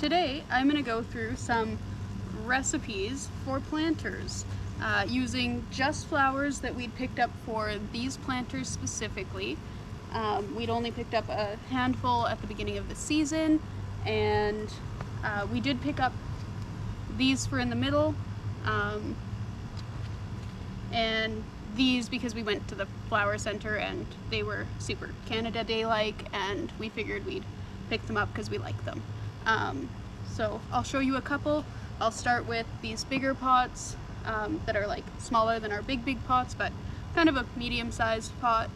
today I'm going to go through some recipes for planters using just flowers that we'd picked up for these planters specifically. We'd only picked up a handful at the beginning of the season, and we did pick up these for in the middle, and these because we went to the flower center and they were super Canada Day-like, and we figured we'd pick them up because we like them. So I'll show you a couple. I'll start with these bigger pots that are like smaller than our big pots, but kind of a medium-sized pot.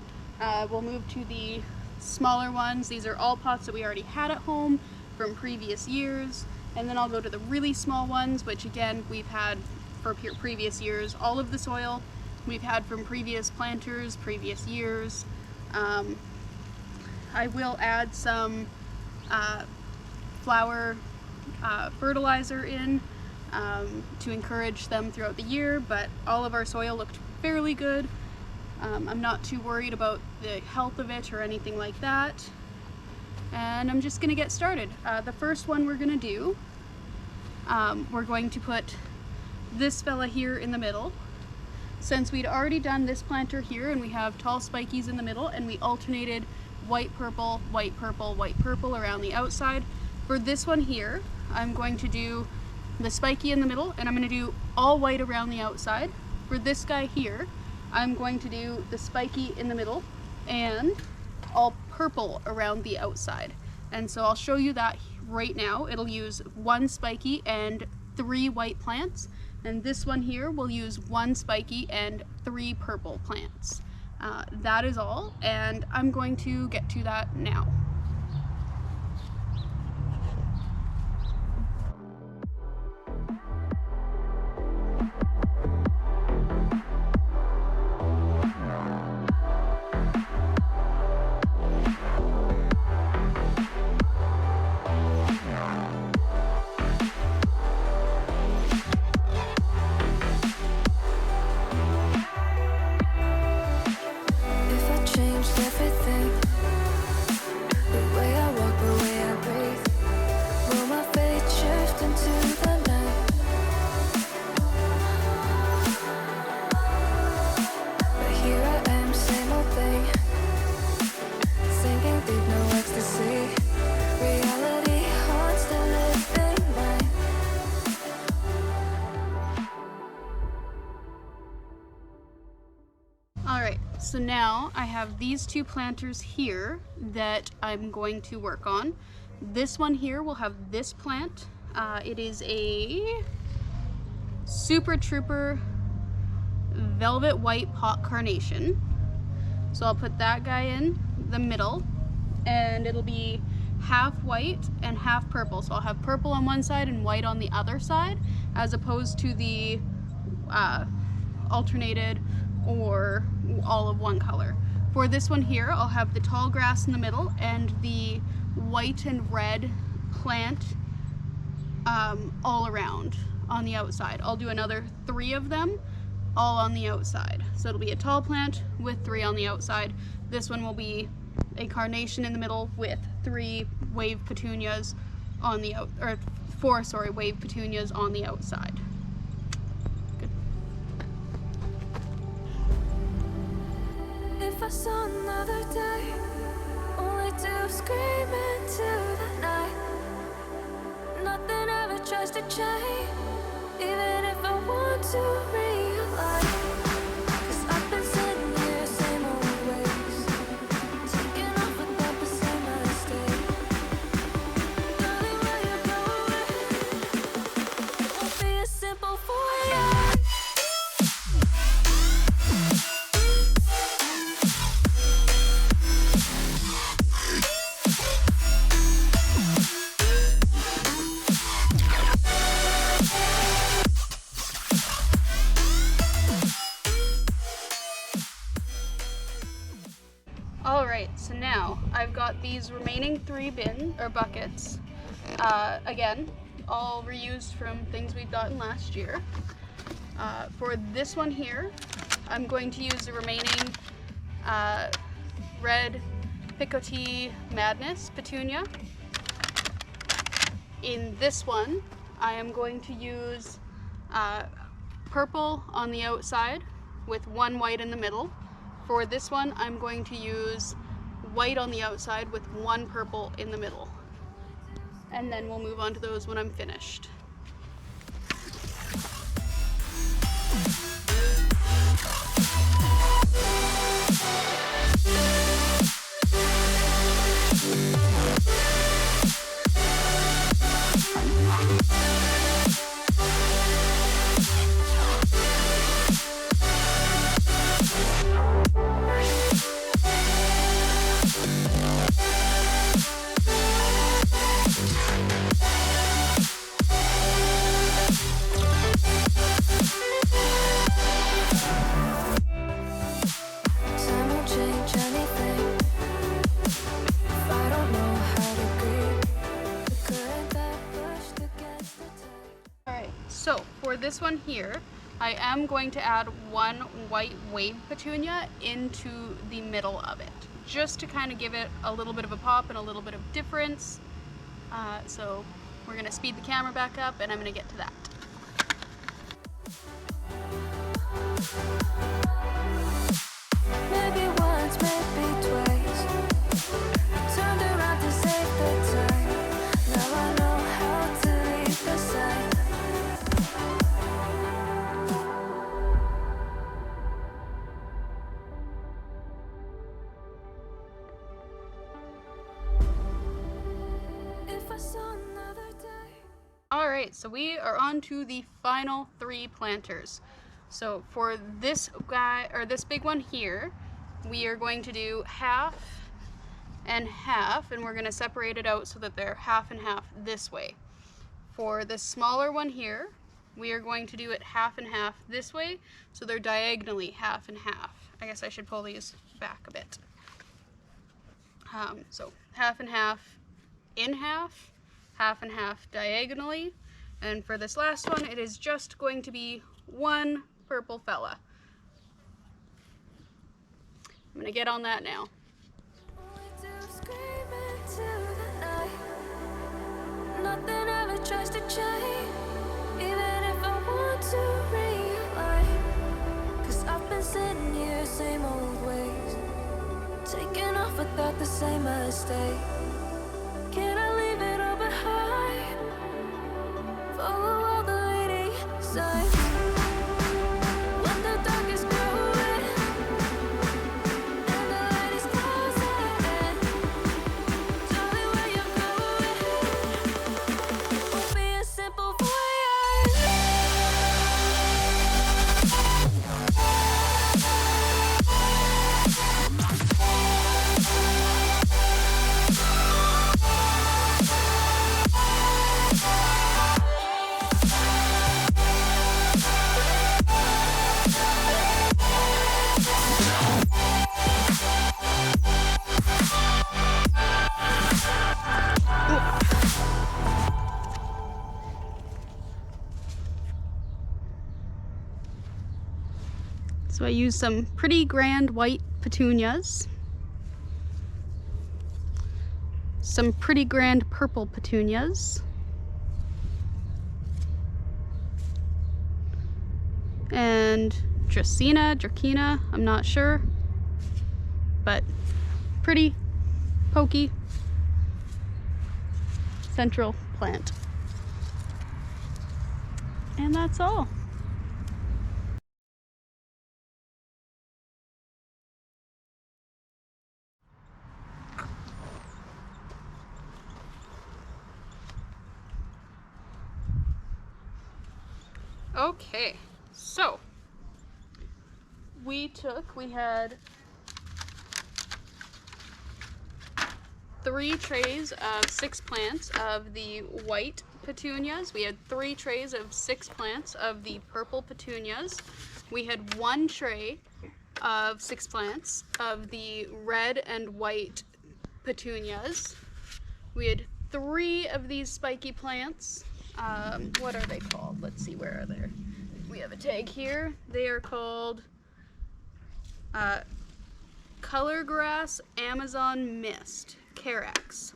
We'll move to the smaller ones. These are all pots that we already had at home from previous years. And then I'll go to the really small ones, which again we've had for previous years. All of the soil we've had from previous planters, previous years. I will add some flower fertilizer in to encourage them throughout the year, but all of our soil looked fairly good. I'm not too worried about the health of it or anything like that. And I'm just gonna get started. The first one we're gonna do, we're going to put this fella here in the middle. Since we'd already done this planter here and we have tall spikies in the middle, and we alternated white, purple, white, purple, white, purple around the outside. For this one here, I'm going to do the spiky in the middle, and I'm going to do all white around the outside. For this guy here, I'm going to do the spiky in the middle and all purple around the outside. And so I'll show you that right now. It'll use one spiky and 3 white plants, and this one here will use 1 spiky and 3 purple plants. That is all, and I'm going to get to that now. Alright, so now I have these 2 planters here that I'm going to work on. This one here will have this plant. It is a Super Trooper Velvet White Pot Carnation. So I'll put that guy in the middle, and it'll be half white and half purple. So I'll have purple on one side and white on the other side, as opposed to the alternated or all of one color. For this one here, I'll have the tall grass in the middle and the white and red plant all around on the outside. I'll do another 3 of them all on the outside. So it'll be a tall plant with 3 on the outside. This one will be a carnation in the middle with 3 wave petunias on the or 4 wave petunias on the outside. If I saw another day, only to scream into the night. Nothing ever tries to change, even if I want to realize. 'Cause I've been sitting here, same old ways, taking off without the same mistake. Darling, where you going? It won't be as simple for you. Alright, so now I've got these remaining 3 buckets. Again, all reused from things we've gotten last year. For this one here, I'm going to use the remaining red Picotea Madness petunia in this one, I am going to use purple on the outside with one white in the middle. For this one, I'm going to use white on the outside with one purple in the middle. And then we'll move on to those when I'm finished. So for this one here, I am going to add one white wave petunia into the middle of it, just to kind of give it a little bit of a pop and a little bit of difference. So we're going to speed the camera back up and I'm going to get to that. Maybe once, maybe twice. Turned around to save the time. Now I know how to leave the side. If I saw another day. Alright, so we are on to the final 3 planters. So for this guy, or this big one here, we are going to do half and half, and we're going to separate it out so that they're half and half this way. For this smaller one here, we are going to do it half and half this way, so they're diagonally half and half. I guess I should pull these back a bit. So half and half in half, half and half diagonally, and for this last one, it is just going to be one purple fella. I'm gonna get on that now. Nothing ever tries to change, even if I want to realign. 'Cause I've been sitting here, same old ways, taking off without the same mistake. Can I leave it all behind? Follow all the leading signs. When the dark is growing and the light is closing in, tell me where you're going. Won't be a simple voyage. So I used some pretty grand white petunias, some pretty grand purple petunias, and Dracaena, I'm not sure, but pretty pokey central plant. And that's all. Okay, so we had 3 trays of 6 plants of the white petunias. We had 3 trays of 6 plants of the purple petunias. We had 1 tray of 6 plants of the red and white petunias. We had 3 of these spiky plants. What are they called? Let's see, where are they? We have a tag here. They are called Color Grass Amazon Mist, Carax.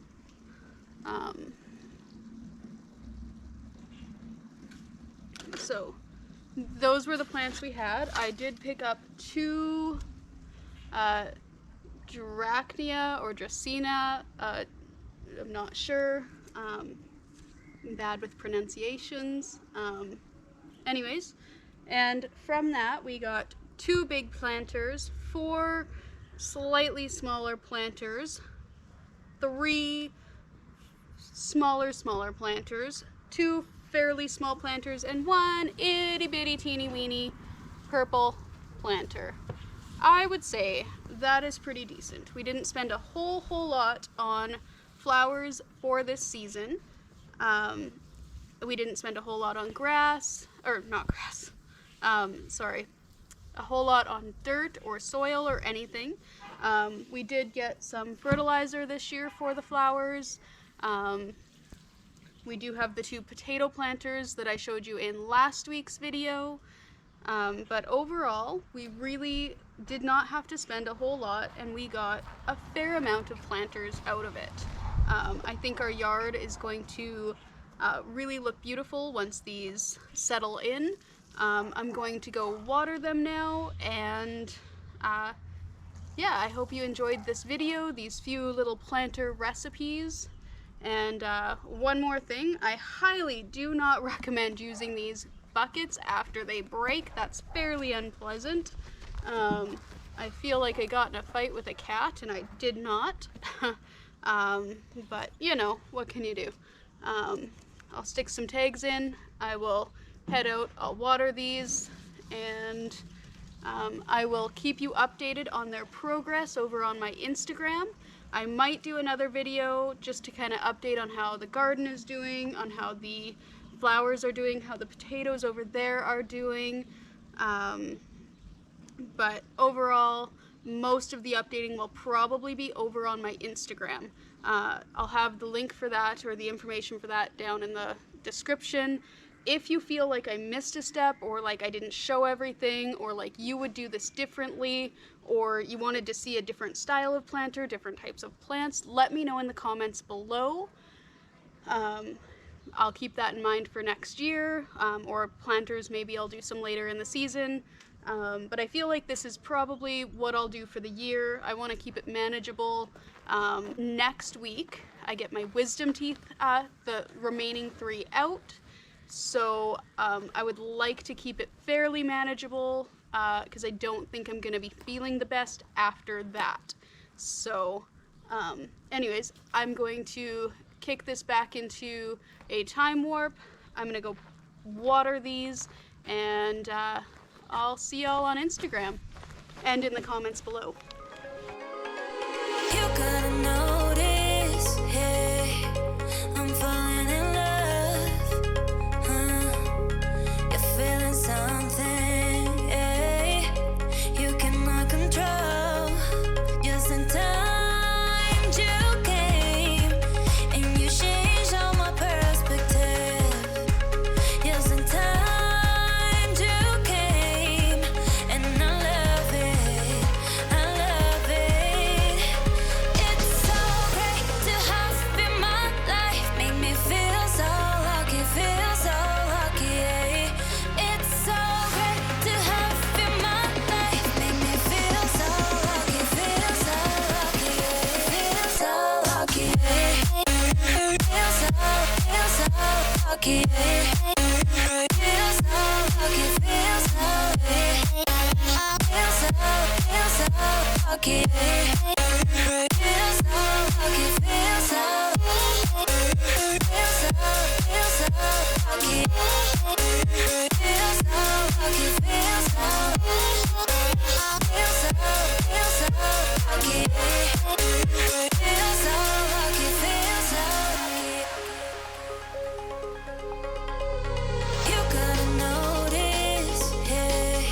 So those were the plants we had. I did pick up 2 Dracnea or Dracaena. I'm not sure. I'm bad with pronunciations. Anyways, and from that we got 2 big planters, 4 slightly smaller planters, 3 smaller planters, 2 fairly small planters, and 1 itty bitty teeny weeny purple planter. I would say that is pretty decent. We didn't spend a whole lot on flowers for this season. We didn't spend a whole lot on grass, or not grass, sorry, a whole lot on dirt or soil or anything. We did get some fertilizer this year for the flowers. We do have the 2 potato planters that I showed you in last week's video. But overall, we really did not have to spend a whole lot, and we got a fair amount of planters out of it. I think our yard is going to really look beautiful once these settle in. I'm going to go water them now, and yeah, I hope you enjoyed this video, these few little planter recipes. And one more thing, I highly do not recommend using these buckets after they break. That's fairly unpleasant. I feel like I got in a fight with a cat and I did not. But you know, what can you do? I'll stick some tags in, I will head out, I'll water these, and I will keep you updated on their progress over on my Instagram. I might do another video just to kind of update on how the garden is doing, on how the flowers are doing, how the potatoes over there are doing. But overall, most of the updating will probably be over on my Instagram. I'll have the link for that, or the information for that, down in the description. If you feel like I missed a step, or like I didn't show everything, or like you would do this differently, or you wanted to see a different style of planter, different types of plants, let me know in the comments below. I'll keep that in mind for next year, or planters maybe I'll do some later in the season. But I feel like this is probably what I'll do for the year. I want to keep it manageable. Next week I get my wisdom teeth, the remaining 3 out. So I would like to keep it fairly manageable, because I don't think I'm going to be feeling the best after that. So anyways, I'm going to kick this back into a time warp. I'm going to go water these, and I'll see y'all on Instagram and in the comments below. You're gonna notice, hey, I'm falling in love. You're feeling something, hey, you cannot control. Just in time you came, and you changed all my perspective. Just in time you came, and I love it, I love it. It's so great to have in my life, make me feel so lucky, feel so lucky, yeah. It's so great to have in my life, make me feel so lucky, feel so lucky, yeah. Feel so lucky, yeah. Feel so lucky, yeah. Feel so lucky, feel so, yeah. Feel so lucky, yeah. Feel so lucky, feel so, feel so lucky, feel so lucky, feel so, feel so lucky, feel so lucky, feel so lucky. You're gonna notice, hey,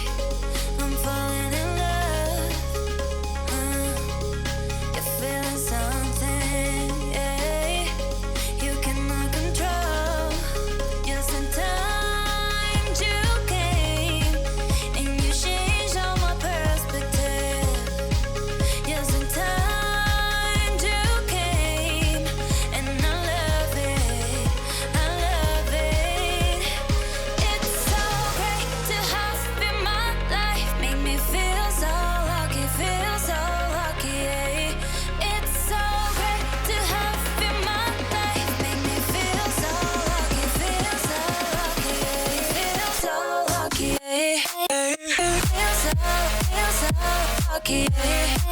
I'm falling in love. Yeah.